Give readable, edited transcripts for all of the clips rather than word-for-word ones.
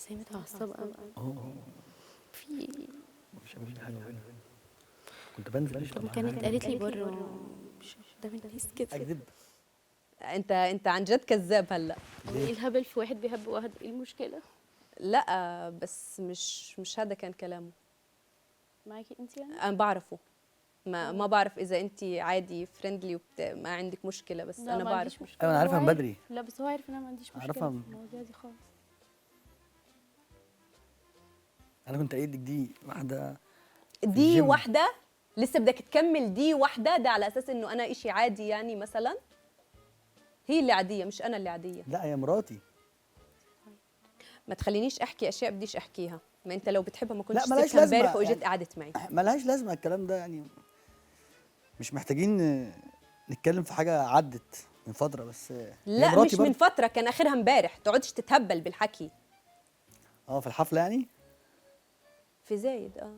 بس هي متعصبة أوي. في مش عامل حاجه هنا. كنت بنزل قشطه طب معاها كانت عادي. قالت لي بره مش قدام الناس كده. اكذب. انت عن جد كذاب هلا. ايه الهبل في واحد بيحب واحد؟ ايه المشكلة؟ لا بس مش هذا كان كلامه. معاكي انت يعني؟ انا بعرفه. ما بعرف اذا انت عادي فريندلي ما عندك مشكله، بس لا انا ما عنديش بعرف. مشكلة. ايوه انا هو عارفها من عارف. بدري. لا بس هو عارف ان انا ما عنديش عارفها مشكلة في المواضيع دي خالص. انا كنت قايل لك دي واحده في دي الجيم. واحده لسه بدك تكمل دي واحده، ده على اساس انه انا إشي عادي يعني مثلا. هي اللي عاديه مش انا اللي عاديه. لا هي مراتي. ما تخلينيش احكي اشياء بديش احكيها. ما انت لو بتحبها ما كنتش لا ملهاش سبتها امبارح لازمه واجت يعني. قعدت معي. ملهاش لازمه الكلام ده يعني. مش محتاجين نتكلم في حاجه عدت من فتره، بس هي لا مراتي مش من برضه. فتره، كان اخرها امبارح. تقعدش تتهبل بالحكي. في الحفله يعني. في زايد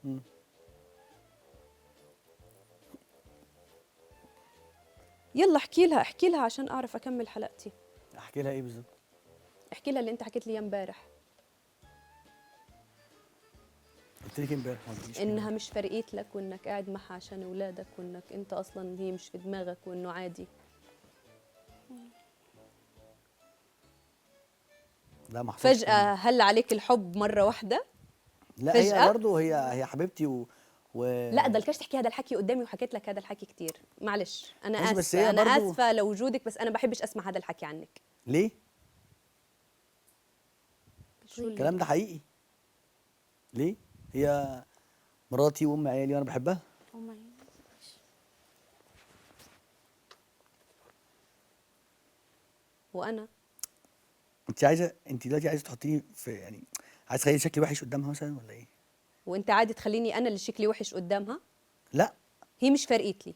مم. يلا احكي لها عشان اعرف اكمل حلقتي. احكي لها ايه بالظبط؟ احكي لها اللي انت حكيت لي اياه امبارح، قلت لك امبارح ما قلتليش انها مش فرقيت لك وانك قاعد معها عشان اولادك وانك انت اصلا هي مش في دماغك وانه عادي. لا ما حصلش الكلام فجأة ده. هل عليك الحب مرة واحدة؟ لا هي فجأة؟ برضه هي حبيبتي لا ضلكش تحكي هذا الحكي قدامي وحكيت لك هذا الحكي كتير. معلش انا ماشي، بس اسفة، هي انا برضو اسفة لوجودك، بس انا بحبش اسمع هذا الحكي عنك. ليه؟ شو الكلام ده حقيقي. ليه؟ هي مراتي وام عيالي وانا بحبها. وانا انت دلوقتي عايزه تحطيني في يعني، عايز تخلي شكلي وحش قدامها مثلا ولا ايه؟ وانت عادي تخليني انا اللي شكلي وحش قدامها؟ لا هي مش فرقت لي،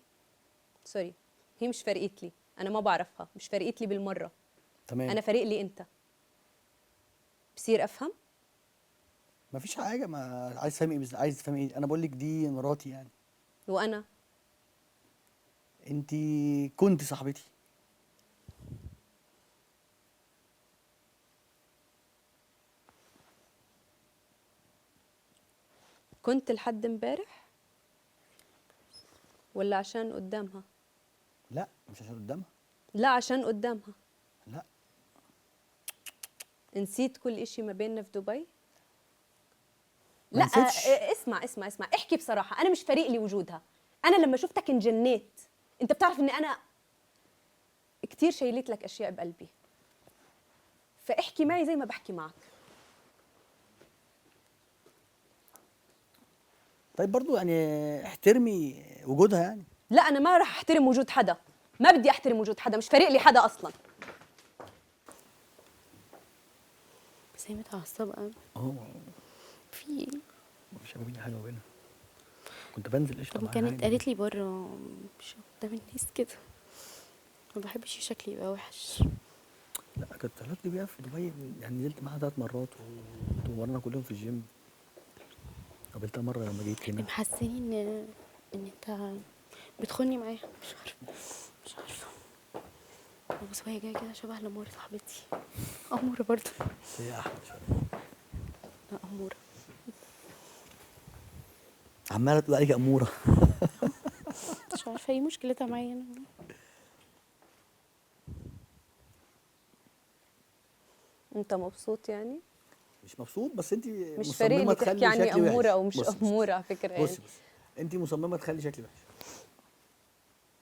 سوري، هي مش فرقت لي، انا ما بعرفها، مش فرقت لي بالمرة. تمام. انا فرق لي انت. بصير افهم؟ مفيش حاجه. ما عايز تفهمي ايه عايز تفهمي ايه؟ انا بقول لك دي مراتي يعني. وانا انت كنت صاحبتي. كنت لحد امبارح ولا عشان قدامها؟ لا مش عشان قدامها. لا عشان قدامها. لا نسيت كل إشي ما بيننا في دبي؟ ما لا نسيتش. اسمع احكي بصراحة. أنا مش فارق لي وجودها. أنا لما شفتك انجنيت. أنت بتعرف إني أنا كتير شايلت لك أشياء بقلبي، فاحكي معي زي ما بحكي معك. طيب برضو يعني احترمي وجودها يعني. لا أنا ما راح أحترم وجود حدا، ما بدي أحترم وجود حدا، مش فارق لي حدا أصلا. بس هي متعصبة أوي. في مش عامل حاجه بينا. كنت بنزل قشطه طب معاها كانت عادي. قالت لي بره مش قدام الناس كده. ما بحبش شكلي يبقى وحش. لا كانت علاقتي بيها في دبي يعني، نزلت معاها 3 مرات ومرنا كلهم في الجيم. قابلتها مره لما جيت هنا. محسني ان انت بتخوني معاها. مش عارفه. بس وهي جايه كده شبه لمورة صاحبتي. اموره برضه. هي احلى شويه. لا اموره. عماله تقول عليك اموره. مش عارفه ايه مشكلتها معايا انا. أنت مبسوط يعني؟ مش مبسوط، بس انت مش فارق مصممه لي تحكي تخلي عني شكلي وحش. أمورة أو مش بصي أمورة على فكرة يعني. بصي انت مصممه تخلي شكلي وحش.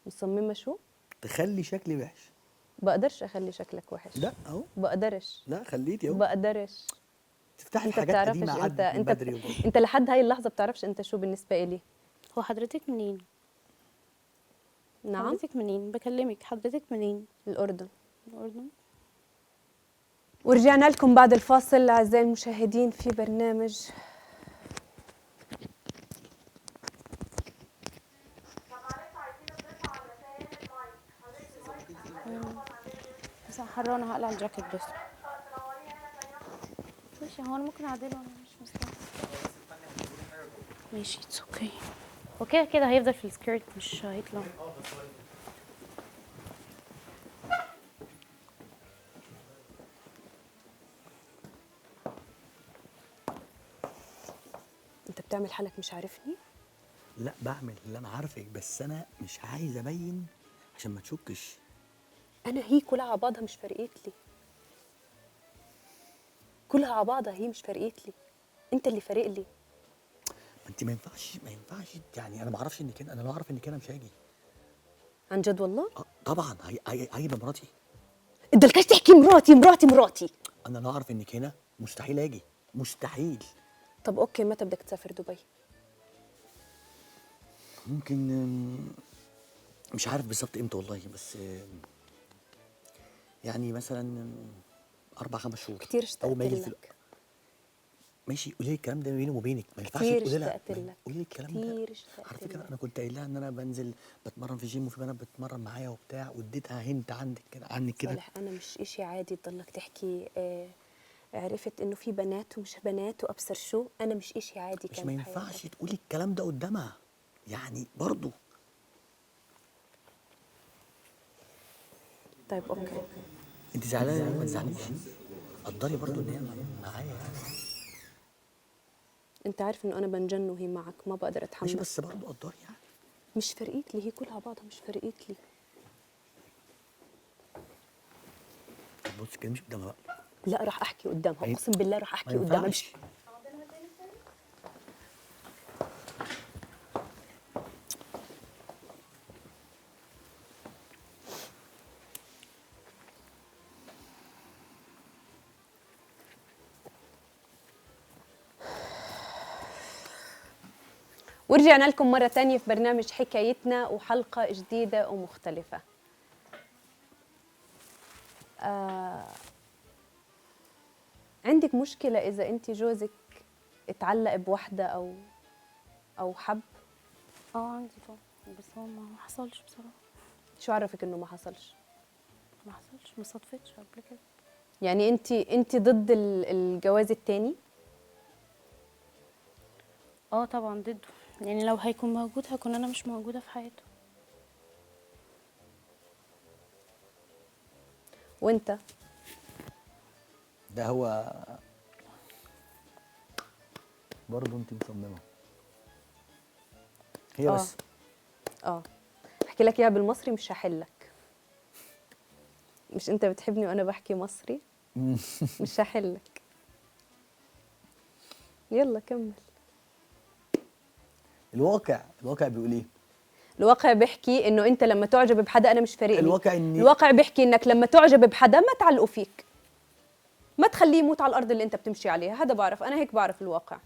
مصممة شو؟ تخلي شكلي وحش. بقدرش أخلي شكلك وحش. لا اهو. بقدرش. لا خليتي اهو. بقدرش. تفتحي انت حاجات بتعرفش قديمه انت عدت من انت بدري انت لحد هاي اللحظه بتعرفش انت شو بالنسبه إلي. هو حضرتك منين؟ نعم. حضرتك منين؟ بكلمك حضرتك منين؟ الأردن. الأردن. ورجعنا لكم بعد الفاصل أعزائي المشاهدين في برنامج بس حرانة هقلع الجاكيت بس. ماشي هو انا ممكن اعدله وانا مش مستنيه. ماشي اتس اوكي. هو كده كده هيفضل في السكيرت مش هيطلع. انت بتعمل حالك مش عارفني؟ لا بعمل اللي انا عارفك، بس انا مش عايز ابين عشان ما تشكش. انا هي كلها على بعضها مش فرقت لي، كلها على بعضها هي مش فرقت لي، انت اللي فارق لي. ما انت ما ينفعش يعني انا ما اعرفش انك هنا، انا لو اعرف انك هنا مش هاجي. عن جد والله؟ طبعا هيبقى مراتي. انت لكاش تحكي مراتي مراتي مراتي. انا لو اعرف انك هنا مستحيل اجي، مستحيل. طب اوكي، متى بدك تسافر دبي؟ ممكن مش عارف بالظبط امتى والله، بس يعني مثلا 4-5 شهور. كتير اشتقت اول ما يجي لك. ماشي، قولي لي الكلام ده بيني وبينك، ما ينفعش كتير تقولي لها. اشتقت لك، قولي لي الكلام ده. كتير اشتقت على فكره لك. انا كنت قايل لها ان انا بنزل بتمرن في جيم، وفي بنات بتتمرن معايا وبتاع، واديتها هنت عندك كده عنك كده. صالح انا مش اشي عادي تضلك تحكي عرفت انه في بنات ومش بنات وابصر شو، انا مش اشي عادي مش كان ما بحياتك. ينفعش تقولي الكلام ده قدامها يعني برضو. طيب اوكي. انت زعلانه؟ ما تزعليش، قدري برضو ان هي معايا يعني. انت عارف انه انا بنجن وهي معك، ما بقدر ماشي اتحمل. بس برضو قدري يعني. مش فرقت لي، هي كلها بعضها مش فرقت لي. بص كده مش قدامها بقى. لا راح احكي قدامها، ما اقسم بالله راح ما احكي قدامها. مش ينفعش. ورجعنا لكم مرة تانية في برنامج حكايتنا وحلقة جديدة ومختلفة. عندك مشكلة إذا أنت جوزك اتعلق بوحدة أو حب؟ عندي طبعا، بس هو ما حصلش بصراحه. شو عرفك إنه ما حصلش؟ ما حصلش، ما صدفتش قبل كده. يعني أنت ضد الجواز التاني؟ طبعا ضده، يعني لو هيكون موجود هكون انا مش موجوده في حياته. وأنت؟ ده هو برضو انت مصممه هي بس. احكي لك اياها بالمصري مش هحلك. مش انت بتحبني وانا بحكي مصري؟ مش هحلك. يلا كمل. الواقع بيقول ايه؟ الواقع بيحكي انه انت لما تعجب بحدا انا مش فارق لي. الواقع بيحكي انك لما تعجب بحدا ما تعلقوا فيك، ما تخليه يموت على الارض اللي انت بتمشي عليها. هذا بعرف، انا هيك بعرف الواقع.